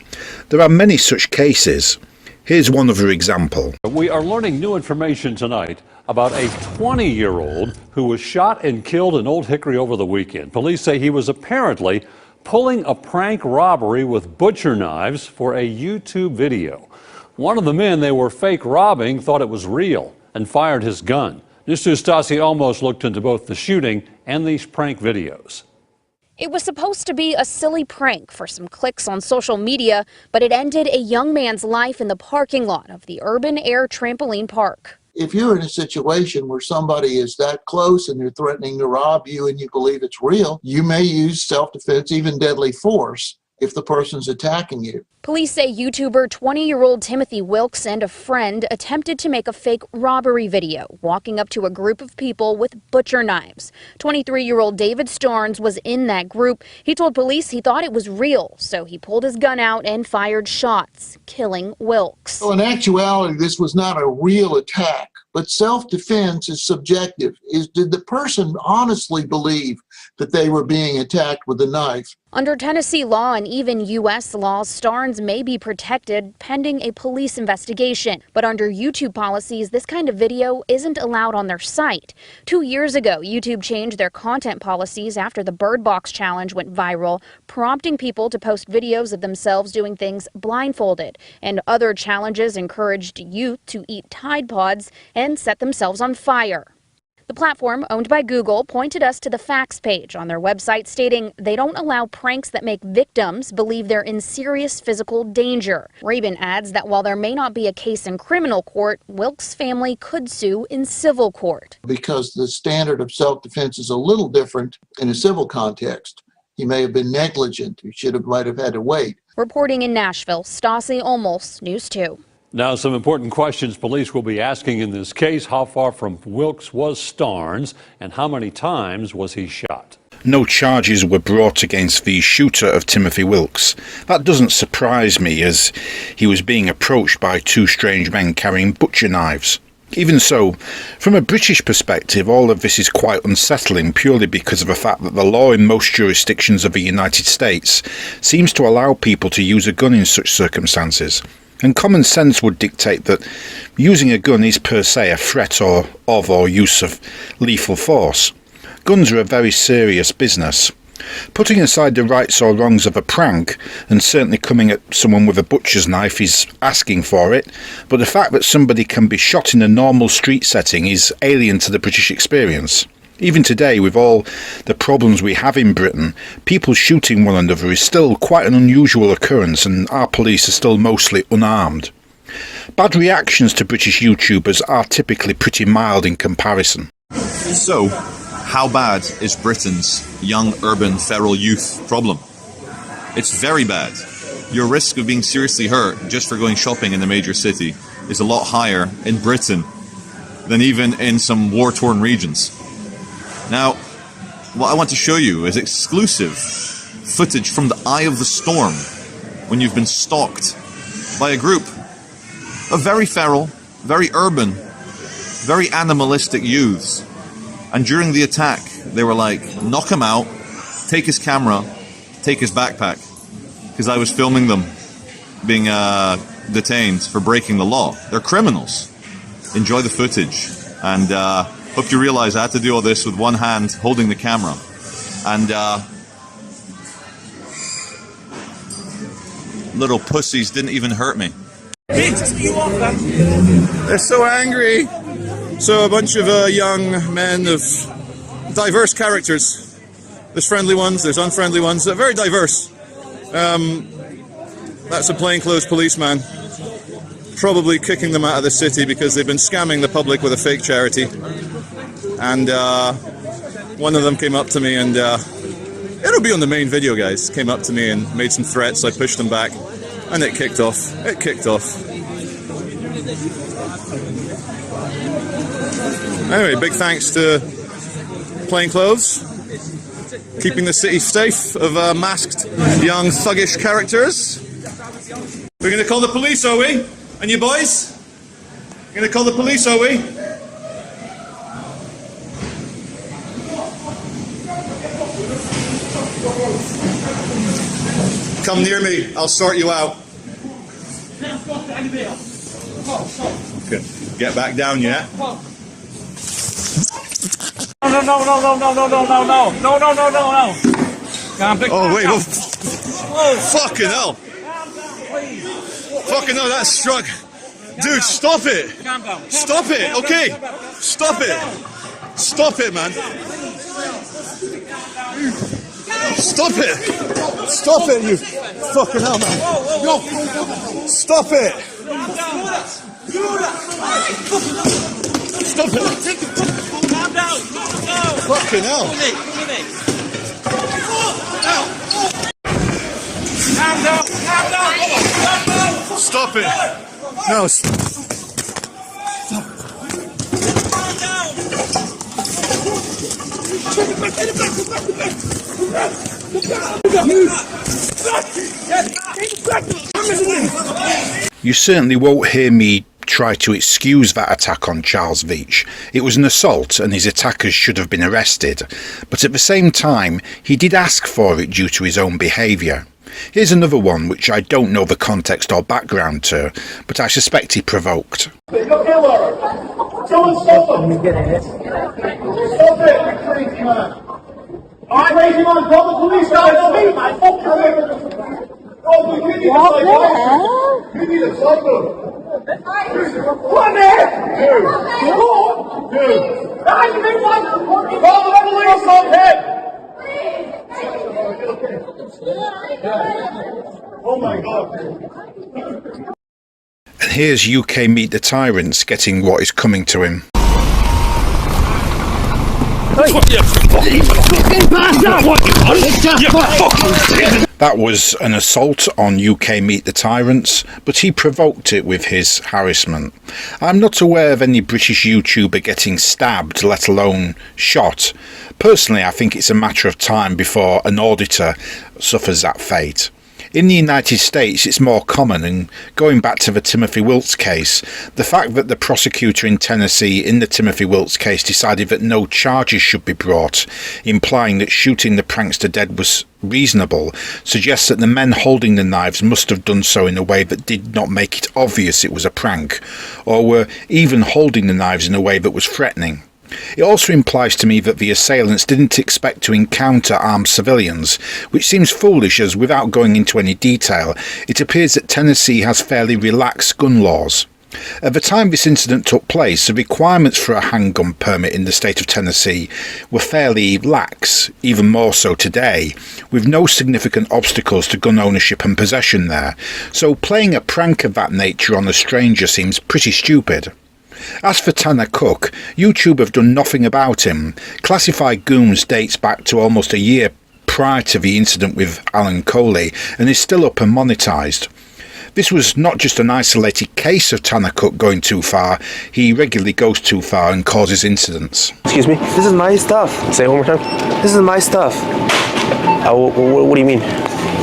There are many such cases. Here's one other example. We are learning new information tonight about a 20-year-old who was shot and killed in Old Hickory over the weekend. Police say he was apparently pulling a prank robbery with butcher knives for a YouTube video. One of the men they were fake robbing thought it was real and fired his gun. News 2's Stasi almost looked into both the shooting and these prank videos. It was supposed to be a silly prank for some clicks on social media, but it ended a young man's life in the parking lot of the Urban Air Trampoline Park. If you're in a situation where somebody is that close and they're threatening to rob you and you believe it's real, you may use self-defense, even deadly force, if the person's attacking you. Police say YouTuber 20-year-old Timothy Wilkes and a friend attempted to make a fake robbery video, walking up to a group of people with butcher knives. 23-year-old David Starnes was in that group. He told police he thought it was real, so he pulled his gun out and fired shots, killing Wilkes. Well, in actuality, this was not a real attack, but self-defense is subjective. Did the person honestly believe that they were being attacked with a knife? Under Tennessee law and even U.S. law, Starnes may be protected pending a police investigation. But under YouTube policies, this kind of video isn't allowed on their site. 2 years ago, YouTube changed their content policies after the Bird Box challenge went viral, prompting people to post videos of themselves doing things blindfolded. And other challenges encouraged youth to eat Tide Pods and set themselves on fire. The platform, owned by Google, pointed us to the facts page on their website, stating they don't allow pranks that make victims believe they're in serious physical danger. Rabin adds that while there may not be a case in criminal court, Wilkes' family could sue in civil court. Because the standard of self-defense is a little different in a civil context. He may have been negligent. He might have had to wait. Reporting in Nashville, Stasi Olmos, News 2. Now, some important questions police will be asking in this case. How far from Wilkes was Starnes, and how many times was he shot? No charges were brought against the shooter of Timothy Wilkes. That doesn't surprise me, as he was being approached by two strange men carrying butcher knives. Even so, from a British perspective, all of this is quite unsettling, purely because of the fact that the law in most jurisdictions of the United States seems to allow people to use a gun in such circumstances. And common sense would dictate that using a gun is per se a threat or use of lethal force. Guns are a very serious business. Putting aside the rights or wrongs of a prank, and certainly coming at someone with a butcher's knife is asking for it, but the fact that somebody can be shot in a normal street setting is alien to the British experience. Even today, with all the problems we have in Britain, people shooting one another is still quite an unusual occurrence, and our police are still mostly unarmed. Bad reactions to British YouTubers are typically pretty mild in comparison. So, how bad is Britain's young urban feral youth problem? It's very bad. Your risk of being seriously hurt just for going shopping in a major city is a lot higher in Britain than even in some war-torn regions. Now, what I want to show you is exclusive footage from the eye of the storm when you've been stalked by a group of very feral, very urban, very animalistic youths. And during the attack, they were like, knock him out, take his camera, take his backpack. Because I was filming them being detained for breaking the law. They're criminals. Enjoy the footage. And hope you realize I had to do all this with one hand holding the camera. And little pussies didn't even hurt me. They're so angry. So a bunch of young men of diverse characters. There's friendly ones, there's unfriendly ones, very diverse. That's a plainclothes policeman, probably kicking them out of the city because they've been scamming the public with a fake charity. And one of them came up to me, and it'll be on the main video, guys. Came up to me and made some threats. I pushed them back, and it kicked off. It kicked off. Anyway, big thanks to Plainclothes, keeping the city safe of masked young thuggish characters. We're going to call the police, are we? And you boys? We're going to call the police, are we? Come near me, I'll sort you out. Okay. Get back down, yeah? No. Oh, wait, oh. Fucking hell. Fucking hell, that struck. Dude, stop it. Stop it, okay. Stop it. Stop it, man. Stop it. Stop it, you fucking hell, man. Stop it. Stop it. Calm down. Fucking hell. Calm down. Stop it. No. You certainly won't hear me try to excuse that attack on Charles Veach. It was an assault and his attackers should have been arrested, but at the same time he did ask for it due to his own behaviour. Here's another one which I don't know the context or background to, but I suspect he provoked. Someone stop him. Stop it, you crazy man. I'm crazy man, call the police. No, me, man. Fuck you. Oh, you need a psycho. You need a psycho. Come here. Dude. Call the police on him. Oh my God. And here's UK Meet the Tyrants getting what is coming to him. That was an assault on UK Meet the Tyrants, but he provoked it with his harassment. I'm not aware of any British YouTuber getting stabbed, let alone shot. Personally, I think it's a matter of time before an auditor suffers that fate. In the United States, it's more common, and going back to the Timothy Wilts case, the fact that the prosecutor in Tennessee in the Timothy Wilts case decided that no charges should be brought, implying that shooting the prankster dead was reasonable, suggests that the men holding the knives must have done so in a way that did not make it obvious it was a prank, or were even holding the knives in a way that was threatening. It also implies to me that the assailants didn't expect to encounter armed civilians, which seems foolish as, without going into any detail, it appears that Tennessee has fairly relaxed gun laws. At the time this incident took place, the requirements for a handgun permit in the state of Tennessee were fairly lax, even more so today, with no significant obstacles to gun ownership and possession there, so playing a prank of that nature on a stranger seems pretty stupid. As for Tanner Cook, YouTube have done nothing about him. Classified Goons dates back to almost a year prior to the incident with Alan Colie and is still up and monetised. This was not just an isolated case of Tanner Cook going too far, he regularly goes too far and causes incidents. Excuse me? This is my stuff. Say it one more time. This is my stuff. What do you mean?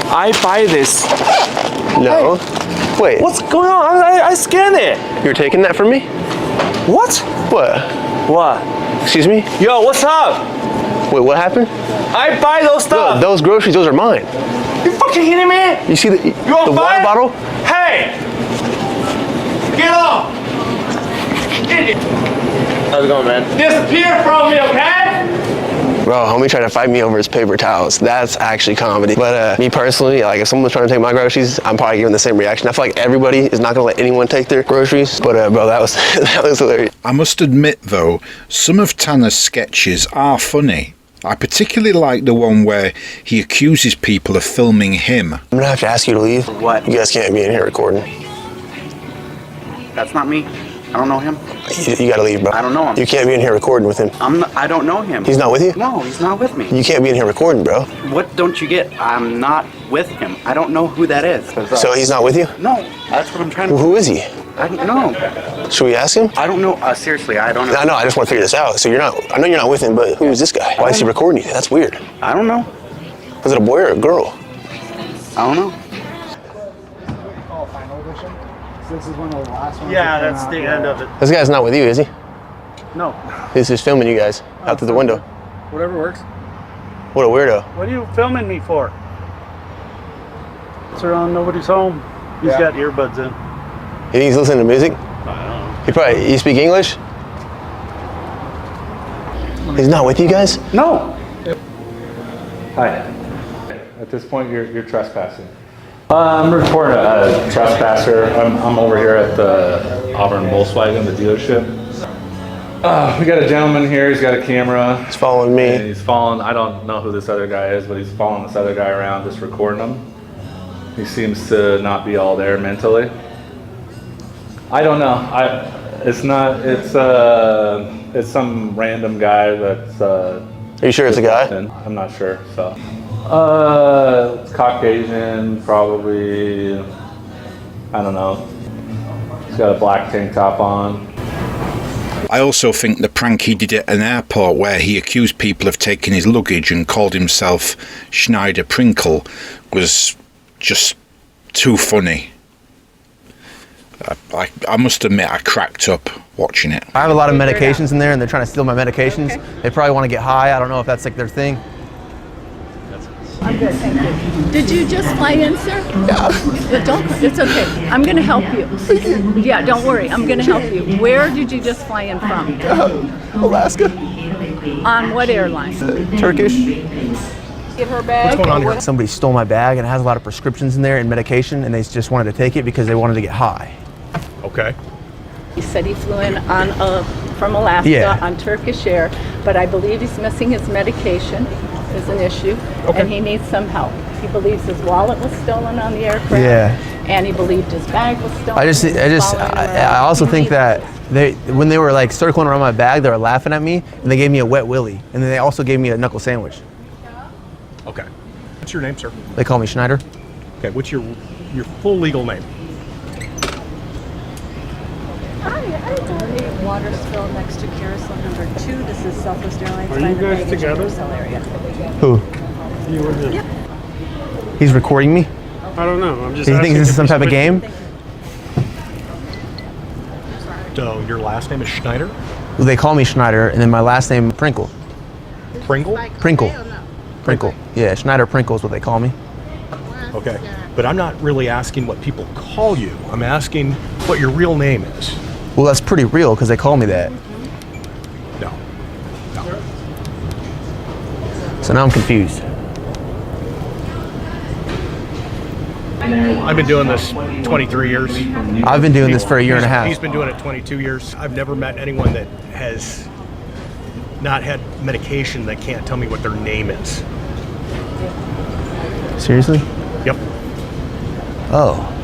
I buy this. No. Hey. Wait. What's going on? I scanned it. You're taking that from me? What? What? Excuse me? Yo, what's up? Wait, what happened? I buy those stuff. Look, those groceries, those are mine. You fucking kidding me? You see the water bottle? Hey! Get off! Idiot! How's it going, man? Disappear from me, okay? Bro, homie tried to fight me over his paper towels. That's actually comedy. But me personally, like if someone's trying to take my groceries, I'm probably giving the same reaction. I feel like everybody is not gonna let anyone take their groceries. But bro, that was that was hilarious. I must admit though, some of Tanner's sketches are funny. I particularly like the one where he accuses people of filming him. I'm gonna have to ask you to leave. What? You guys can't be in here recording. That's not me. I don't know him. You gotta leave, bro. I don't know him. You can't be in here recording with him. I don't know him. He's not with you? No, he's not with me. You can't be in here recording, bro. What don't you get? I'm not with him. I don't know who that is. So he's not with you? No, that's what I'm trying to... Well, who is he? I don't know. Should we ask him? I don't know. Seriously, I don't know. No, I just want to figure this out. So you're not, I know you're not with him, but who is this guy? Why is he recording you? That's weird. I don't know. Was it a boy or a girl? I don't know. This is one of the last ones. Yeah, that's the end of it. This guy's not with you, is he? No. He's just filming you guys out through the window. Whatever works. What a weirdo. What are you filming me for? It's around nobody's home. He's got earbuds in. You think he's listening to music? I don't know. You speak English? He's not with you guys? No. Hi. At this point, you're trespassing. I'm reporting a trespasser. I'm over here at the Auburn Volkswagen, the dealership. We got a gentleman here. He's got a camera. He's following me. And he's following. I don't know who this other guy is, but he's following this other guy around, just recording him. He seems to not be all there mentally. I don't know. It's some random guy that's. Are you sure it's a guy? I'm not sure. So. It's Caucasian, probably, I don't know. He's got a black tank top on. I also think the prank he did at an airport where he accused people of taking his luggage and called himself Schneider Prinkle was just too funny. I must admit I cracked up watching it. I have a lot of medications in there and they're trying to steal my medications. They probably want to get high. I don't know if that's like their thing. I'm good, thank you. Did you just fly in, sir? Yeah. It's okay. I'm going to help you. Yeah, don't worry. I'm going to help you. Where did you just fly in from? Alaska. On what airline? Turkish. Give her bag. What's going on here? Somebody stole my bag and it has a lot of prescriptions in there and medication, and they just wanted to take it because they wanted to get high. Okay. He said he flew in on from Alaska on Turkish Air, but I believe he's missing his medication. Is an issue, and he needs some help. He believes his wallet was stolen on the aircraft, and he believed his bag was stolen. I also think that when they were like circling around my bag, they were laughing at me, and they gave me a wet willy, and then they also gave me a knuckle sandwich. Okay. What's your name, sir? They call me Schneider. Okay. What's your full legal name? Water spill next to carousel number 2. This is Southwest Airlines. Are you guys together? Area. Who? You and him. He's recording me? I don't know. I'm just. Do you think this is some type of game? So your last name is Schneider? Well, they call me Schneider, and then my last name Prinkle. Pringle? Prinkle. Prinkle. Yeah, Schneider Prinkle is what they call me. Okay. But I'm not really asking what people call you. I'm asking what your real name is. Well, that's pretty real because they call me that. No. So now I'm confused. I've been doing this 23 years. I've been doing this for a year and a half. He's been doing it 22 years. I've never met anyone that has not had medication that can't tell me what their name is. Seriously? Yep. Oh.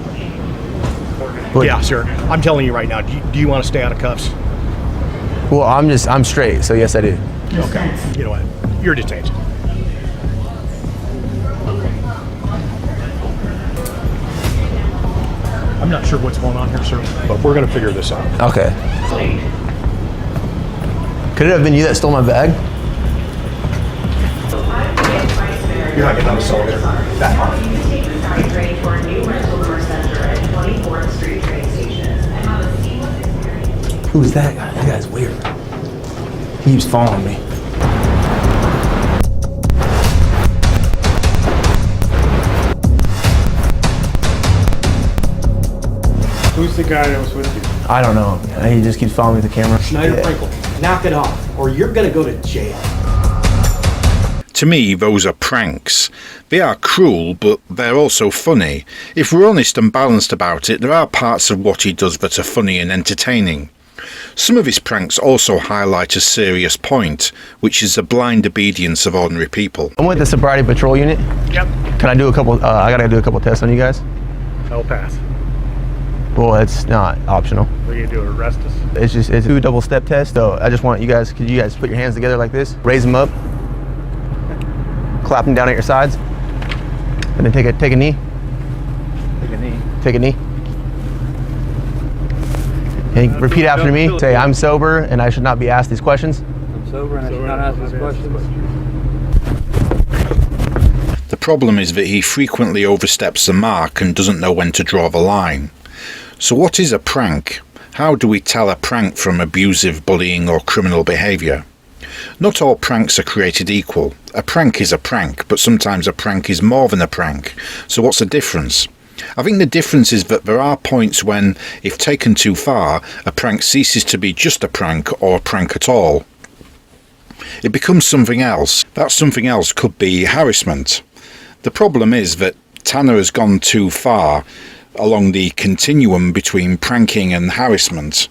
Yeah, sir. I'm telling you right now, do you want to stay out of cuffs? Well, I'm straight, so yes, I do. Okay. You know what? You're detained. I'm not sure what's going on here, sir, but we're going to figure this out. Okay. Could it have been you that stole my bag? You're not getting on the soldier. Who's that guy? That guy's weird. He keeps following me. Who's the guy that was with you? I don't know. He just keeps following me with the camera. Schneider Prinkle, knock it off, or you're gonna go to jail. To me, those are pranks. They are cruel, but they're also funny. If we're honest and balanced about it, there are parts of what he does that are funny and entertaining. Some of his pranks also highlight a serious point, which is the blind obedience of ordinary people. I'm with the sobriety patrol unit. Yep. Can I do a couple, I gotta do a couple tests on you guys? I'll pass. Well, it's not optional. What are you gonna do, arrest us? It's 2 double-step tests, so I just want you guys, could you guys put your hands together like this? Raise them up. Clap them down at your sides. And then take a knee. Take a knee. Take a knee. And repeat after me. Say, I'm sober and I should not be asked these questions. I'm sober and I should not ask these questions. The problem is that he frequently oversteps the mark and doesn't know when to draw the line. So what is a prank? How do we tell a prank from abusive, bullying or criminal behaviour? Not all pranks are created equal. A prank is a prank, but sometimes a prank is more than a prank. So what's the difference? I think the difference is that there are points when, if taken too far, a prank ceases to be just a prank or a prank at all. It becomes something else. That something else could be harassment. The problem is that Tanner has gone too far along the continuum between pranking and harassment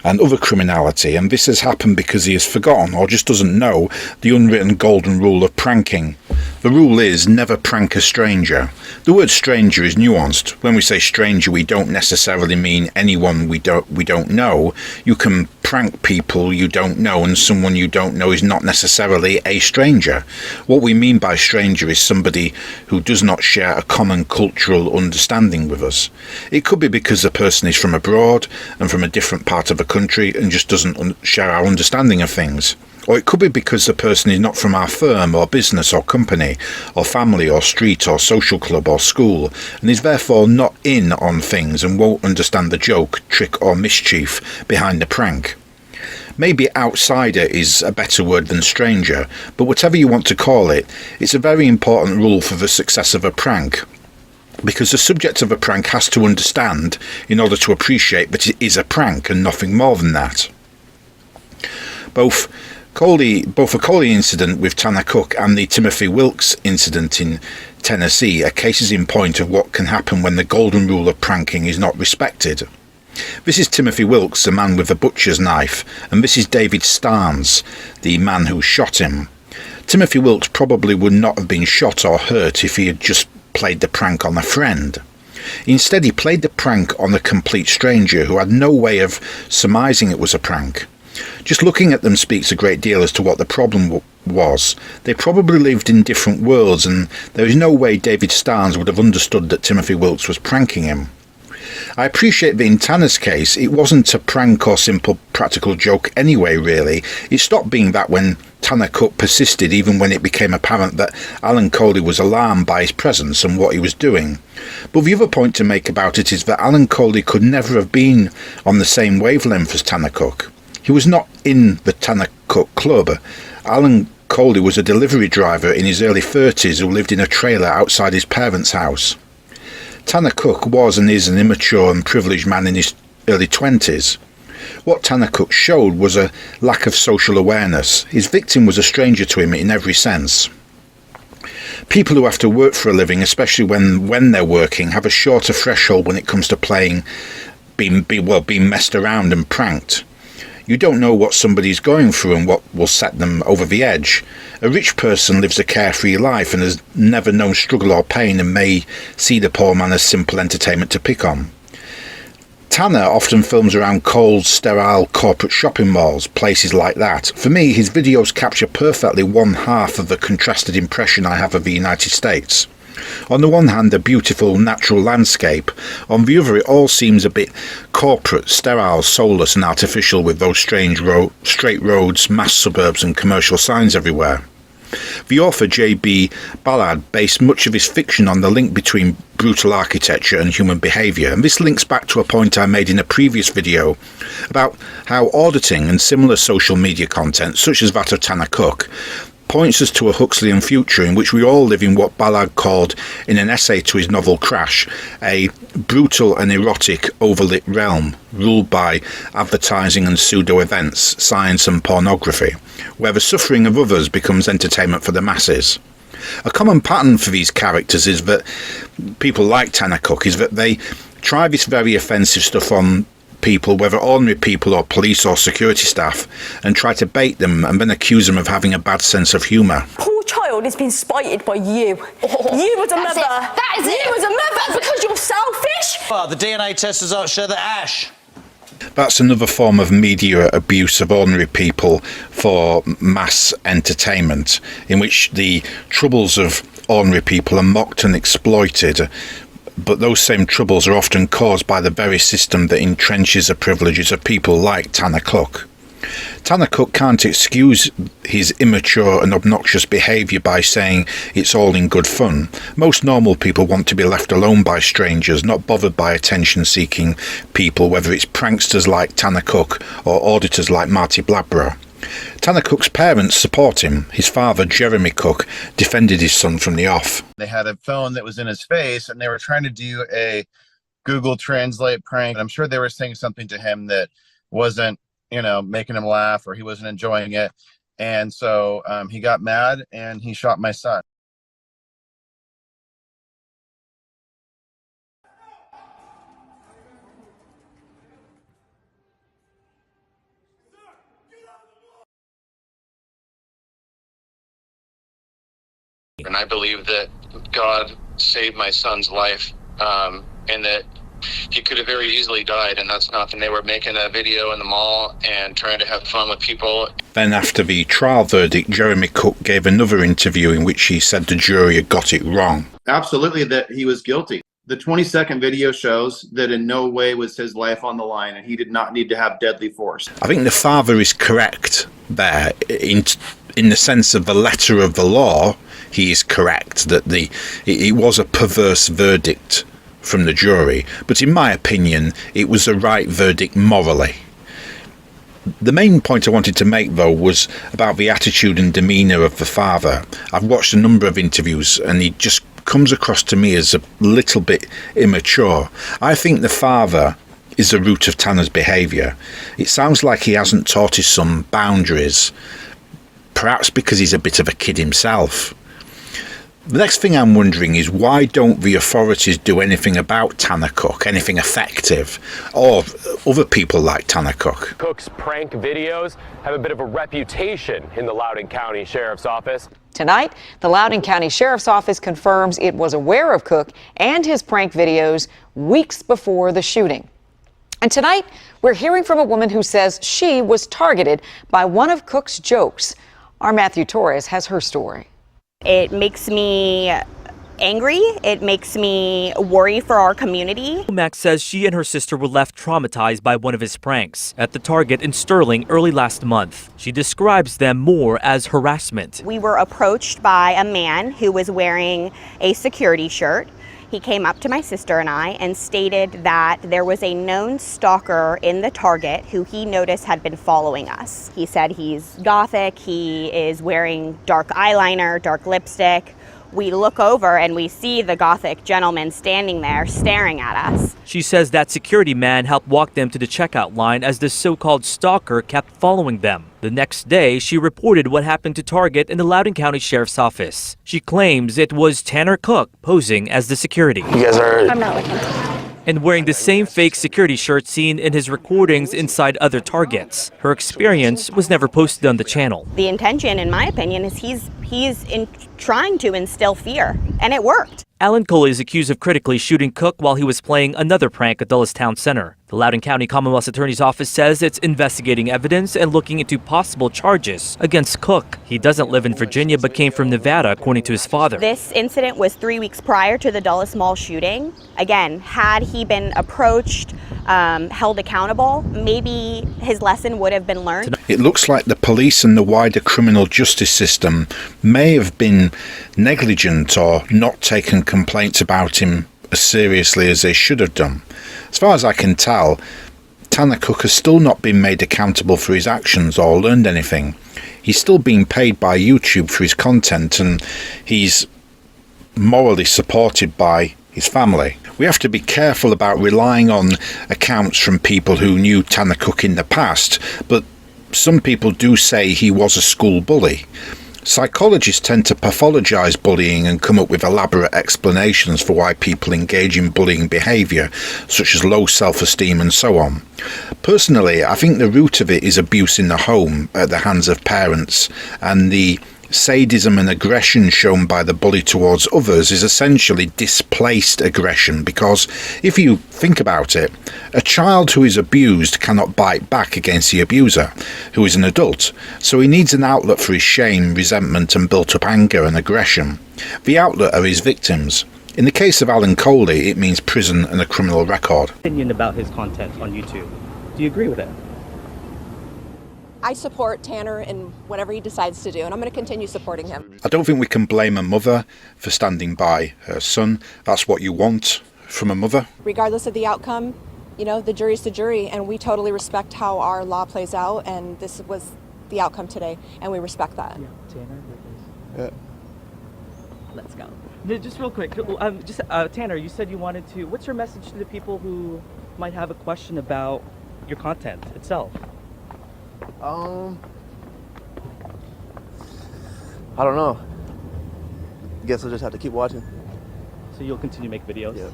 and other criminality, and this has happened because he has forgotten or just doesn't know the unwritten golden rule of pranking. The rule is never prank a stranger. The word stranger is nuanced. When we say stranger, we don't necessarily mean anyone we don't know. You can prank people you don't know, and someone you don't know is not necessarily a stranger. What we mean by stranger is somebody who does not share a common cultural understanding with us. It could be because the person is from abroad and from a different part of the country and just doesn't share our understanding of things. Or it could be because the person is not from our firm or business or company or family or street or social club or school, and is therefore not in on things and won't understand the joke, trick or mischief behind the prank. Maybe outsider is a better word than stranger, but whatever you want to call it, it's a very important rule for the success of a prank. Because the subject of a prank has to understand in order to appreciate that it is a prank and nothing more than that. Both a Colie incident with Tanner Cook and the Timothy Wilkes incident in Tennessee are cases in point of what can happen when the golden rule of pranking is not respected. This is Timothy Wilkes, the man with the butcher's knife, and this is David Starnes, the man who shot him. Timothy Wilkes probably would not have been shot or hurt if he had just played the prank on a friend. Instead, he played the prank on a complete stranger who had no way of surmising it was a prank. Just looking at them speaks a great deal as to what the problem was. They probably lived in different worlds, and there is no way David Starnes would have understood that Timothy Wilkes was pranking him. I appreciate that in Tanner's case, it wasn't a prank or simple practical joke anyway, really. It stopped being that when Tanner Cook persisted, even when it became apparent that Alan Colie was alarmed by his presence and what he was doing. But the other point to make about it is that Alan Colie could never have been on the same wavelength as Tanner Cook. He was not in the Tanner Cook club. Alan Colie was a delivery driver in his early 30s who lived in a trailer outside his parents' house. Tanner Cook was and is an immature and privileged man in his early 20s. What Tanner Cook showed was a lack of social awareness. His victim was a stranger to him in every sense. People who have to work for a living, especially when they're working, have a shorter threshold when it comes to being messed around and pranked. You don't know what somebody's going through and what will set them over the edge. A rich person lives a carefree life and has never known struggle or pain and may see the poor man as simple entertainment to pick on. Tanner often films around cold, sterile corporate shopping malls, places like that. For me, his videos capture perfectly one half of the contrasted impression I have of the United States. On the one hand, a beautiful natural landscape. On the other, it all seems a bit corporate, sterile, soulless and artificial, with those strange straight roads, mass suburbs and commercial signs everywhere. The author J.B. Ballard based much of his fiction on the link between brutal architecture and human behaviour, and this links back to a point I made in a previous video about how auditing and similar social media content, such as that of Tanner Cook, points us to a Huxleyan future in which we all live in what Ballard called, in an essay to his novel Crash, a brutal and erotic overlit realm ruled by advertising and pseudo-events, science and pornography, where the suffering of others becomes entertainment for the masses. A common pattern for these characters is that people like Tanner Cook is that they try this very offensive stuff on people, whether ordinary people or police or security staff, and try to bait them and then accuse them of having a bad sense of humour. Poor child has been spited by you. You was a mother. That is it. You was a mother because you're selfish. Well, the DNA test results show that Ash. That's another form of media abuse of ordinary people for mass entertainment, in which the troubles of ordinary people are mocked and exploited, but those same troubles are often caused by the very system that entrenches the privileges of people like Tanner Cook. Tanner Cook can't excuse his immature and obnoxious behaviour by saying it's all in good fun. Most normal people want to be left alone by strangers, not bothered by attention-seeking people, whether it's pranksters like Tanner Cook or auditors like Marty Bladborough. Tanner Cook's parents support him. His father, Jeremy Cook, defended his son from the off. They had a phone that was in his face, and they were trying to do a Google Translate prank. I'm sure they were saying something to him that wasn't, making him laugh, or he wasn't enjoying it. And so he got mad and he shot my son. And I believe that God saved my son's life, and that he could have very easily died, and that's nothing. They were making a video in the mall and trying to have fun with people. Then after the trial verdict, Jeremy Cook gave another interview in which he said the jury had got it wrong. Absolutely, that he was guilty. The 20-second video shows that in no way was his life on the line, and he did not need to have deadly force. I think the father is correct there in the sense of the letter of the law. He is correct that it was a perverse verdict from the jury, but in my opinion it was the right verdict morally. The main point I wanted to make, though, was about the attitude and demeanour of the father. I've watched a number of interviews and he just comes across to me as a little bit immature. I think the father is the root of Tanner's behaviour. It sounds like he hasn't taught his son boundaries, perhaps because he's a bit of a kid himself. The next thing I'm wondering is, why don't the authorities do anything about Tanner Cook, anything effective, or other people like Tanner Cook? Cook's prank videos have a bit of a reputation in the Loudoun County Sheriff's Office. Tonight, the Loudoun County Sheriff's Office confirms it was aware of Cook and his prank videos weeks before the shooting. And tonight, we're hearing from a woman who says she was targeted by one of Cook's jokes. Our Matthew Torres has her story. It makes me angry. It makes me worry for our community. Max says she and her sister were left traumatized by one of his pranks at the Target in Sterling early last month. She describes them more as harassment. We were approached by a man who was wearing a security shirt. He came up to my sister and I and stated that there was a known stalker in the Target who he noticed had been following us. He said he's gothic, he is wearing dark eyeliner, dark lipstick. We look over and we see the gothic gentleman standing there staring at us. She says that security man helped walk them to the checkout line as the so-called stalker kept following them. The next day, she reported what happened to Target in the Loudoun County Sheriff's Office. She claims it was Tanner Cook posing as the security. You guys are... I'm not looking. And wearing the same fake security shirt seen in his recordings inside other Targets. Her experience was never posted on the channel. The intention, in my opinion, is he's trying to instill fear, and it worked. Alan Colie is accused of critically shooting Cook while he was playing another prank at Dulles Town Center. The Loudoun County Commonwealth's Attorney's Office says it's investigating evidence and looking into possible charges against Cook. He doesn't live in Virginia but came from Nevada, according to his father. This incident was 3 weeks prior to the Dulles Mall shooting. Again, had he been approached, held accountable, maybe his lesson would have been learned. It looks like the police and the wider criminal justice system may have been negligent or not taken complaints about him as seriously as they should have done. As far as I can tell, Tanner Cook has still not been made accountable for his actions or learned anything. He's still being paid by YouTube for his content, and he's morally supported by his family. We have to be careful about relying on accounts from people who knew Tanner Cook in the past, but some people do say he was a school bully. Psychologists tend to pathologise bullying and come up with elaborate explanations for why people engage in bullying behaviour, such as low self-esteem and so on. Personally, I think the root of it is abuse in the home at the hands of parents, and the sadism and aggression shown by the bully towards others is essentially displaced aggression, because if you think about it, a child who is abused cannot bite back against the abuser, who is an adult, so he needs an outlet for his shame, resentment and built-up anger and aggression. The outlet are his victims. In the case of Alan Colie, it means prison and a criminal record. Opinion about his content on YouTube. Do you agree with it? I support Tanner in whatever he decides to do, and I'm going to continue supporting him. I don't think we can blame a mother for standing by her son. That's what you want from a mother. Regardless of the outcome, you know, the jury's the jury, and we totally respect how our law plays out, and this was the outcome today, and we respect that. Yeah, Tanner. Yeah. Let's go. Just real quick, Tanner, you said you wanted to. What's your message to the people who might have a question about your content itself? I don't know. Guess I'll just have to keep watching. So you'll continue to make videos? Yeah,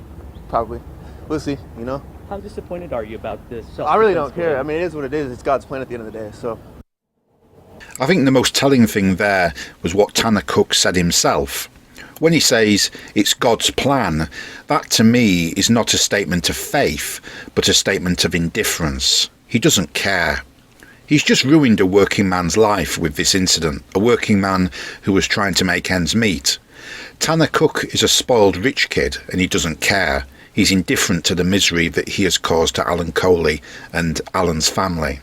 probably. We'll see, you know? How disappointed are you about this? I really don't care. I mean, it is what it is. It's God's plan at the end of the day, so. I think the most telling thing there was what Tanner Cook said himself. When he says it's God's plan, that to me is not a statement of faith, but a statement of indifference. He doesn't care. He's just ruined a working man's life with this incident, a working man who was trying to make ends meet. Tanner Cook is a spoiled rich kid and he doesn't care. He's indifferent to the misery that he has caused to Alan Colie and Alan's family.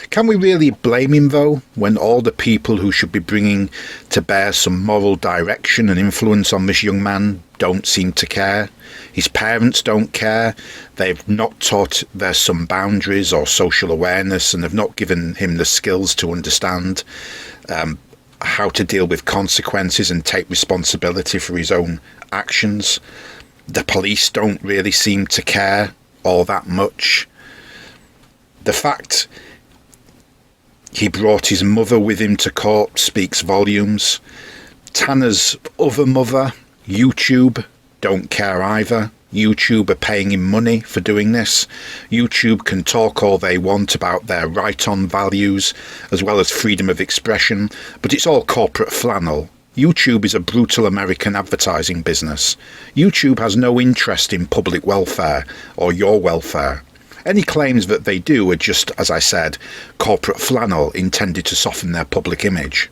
Can we really blame him though, when all the people who should be bringing to bear some moral direction and influence on this young man don't seem to care? His parents don't care. They've not taught their son boundaries or social awareness, and have not given him the skills to understand how to deal with consequences and take responsibility for his own actions. The police don't really seem to care all that much. The fact he brought his mother with him to court speaks volumes. Tanner's other mother, YouTube, don't care either. YouTube are paying him money for doing this. YouTube can talk all they want about their right-on values, as well as freedom of expression, but it's all corporate flannel. YouTube is a brutal American advertising business. YouTube has no interest in public welfare or your welfare. Any claims that they do are just, as I said, corporate flannel intended to soften their public image.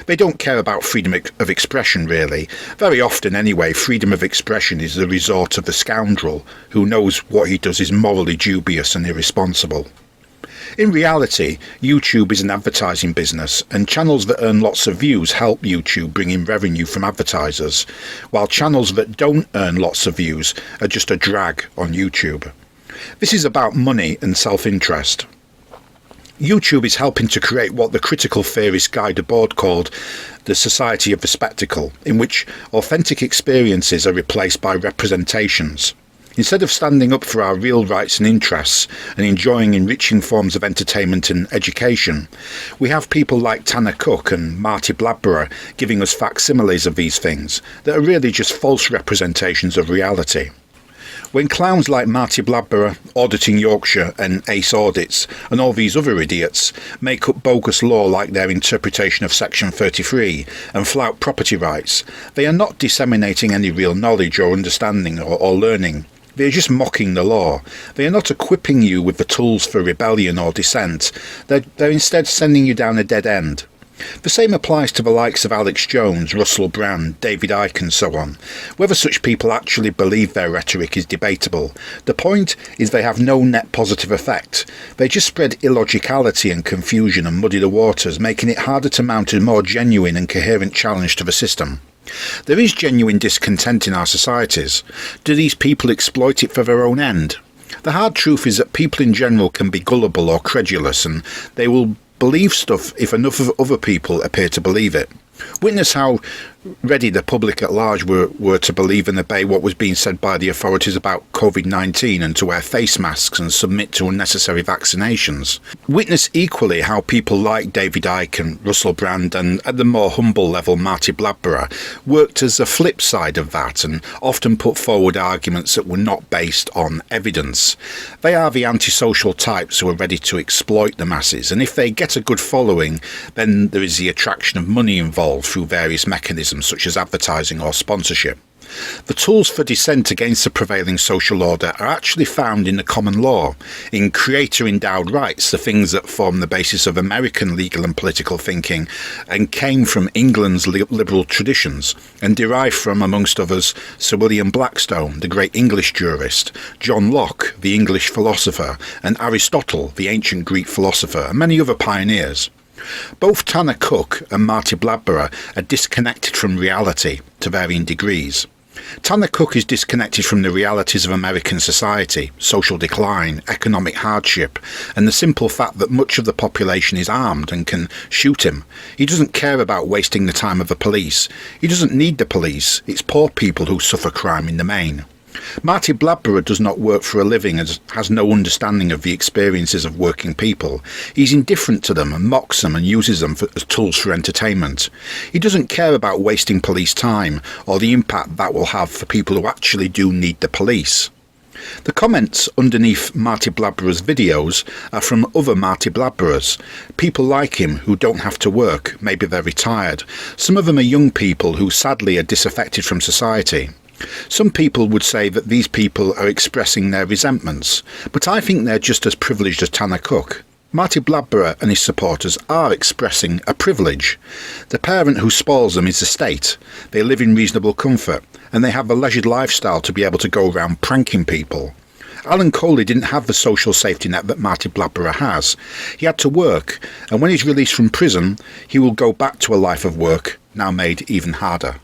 They don't care about freedom of expression, really. Very often, anyway, freedom of expression is the resort of the scoundrel who knows what he does is morally dubious and irresponsible. In reality, YouTube is an advertising business, and channels that earn lots of views help YouTube bring in revenue from advertisers, while channels that don't earn lots of views are just a drag on YouTube. This is about money and self-interest. YouTube is helping to create what the critical theorist Guy Debord called the society of the spectacle, in which authentic experiences are replaced by representations. Instead of standing up for our real rights and interests and enjoying enriching forms of entertainment and education, we have people like Tanner Cook and Marty Bladborough giving us facsimiles of these things that are really just false representations of reality. When clowns like Marty Bladborough, Auditing Yorkshire and Ace Audits and all these other idiots make up bogus law like their interpretation of Section 33 and flout property rights, they are not disseminating any real knowledge or understanding or learning. They are just mocking the law. They are not equipping you with the tools for rebellion or dissent. They're instead sending you down a dead end. The same applies to the likes of Alex Jones, Russell Brand, David Icke and so on. Whether such people actually believe their rhetoric is debatable. The point is they have no net positive effect. They just spread illogicality and confusion and muddy the waters, making it harder to mount a more genuine and coherent challenge to the system. There is genuine discontent in our societies. Do these people exploit it for their own end? The hard truth is that people in general can be gullible or credulous, and they will believe stuff if enough of other people appear to believe it. Witness how ready the public at large were to believe and obey what was being said by the authorities about COVID-19 and to wear face masks and submit to unnecessary vaccinations. Witness equally how people like David Icke and Russell Brand and, at the more humble level, Marty Bladborough, worked as a flip side of that and often put forward arguments that were not based on evidence. They are the antisocial types who are ready to exploit the masses, and if they get a good following, then there is the attraction of money involved through various mechanisms such as advertising or sponsorship. The tools for dissent against the prevailing social order are actually found in the common law, in creator-endowed rights, the things that form the basis of American legal and political thinking and came from England's liberal traditions and derived from, amongst others, Sir William Blackstone, the great English jurist, John Locke, the English philosopher, and Aristotle, the ancient Greek philosopher, and many other pioneers. Both Tanner Cook and Marty Bladborough are disconnected from reality to varying degrees. Tanner Cook is disconnected from the realities of American society, social decline, economic hardship, and the simple fact that much of the population is armed and can shoot him. He doesn't care about wasting the time of the police. He doesn't need the police. It's poor people who suffer crime in the main. Marty Bladborough does not work for a living and has no understanding of the experiences of working people. He's indifferent to them and mocks them and uses them as tools for entertainment. He doesn't care about wasting police time or the impact that will have for people who actually do need the police. The comments underneath Marty Bladborough's videos are from other Marty Bladboroughs, people like him who don't have to work, maybe they're retired. Some of them are young people who sadly are disaffected from society. Some people would say that these people are expressing their resentments, but I think they're just as privileged as Tanner Cook. Marty Bladborough and his supporters are expressing a privilege. The parent who spoils them is the state. They live in reasonable comfort, and they have a leisured lifestyle to be able to go around pranking people. Alan Colie didn't have the social safety net that Marty Bladborough has. He had to work, and when he's released from prison, he will go back to a life of work, now made even harder.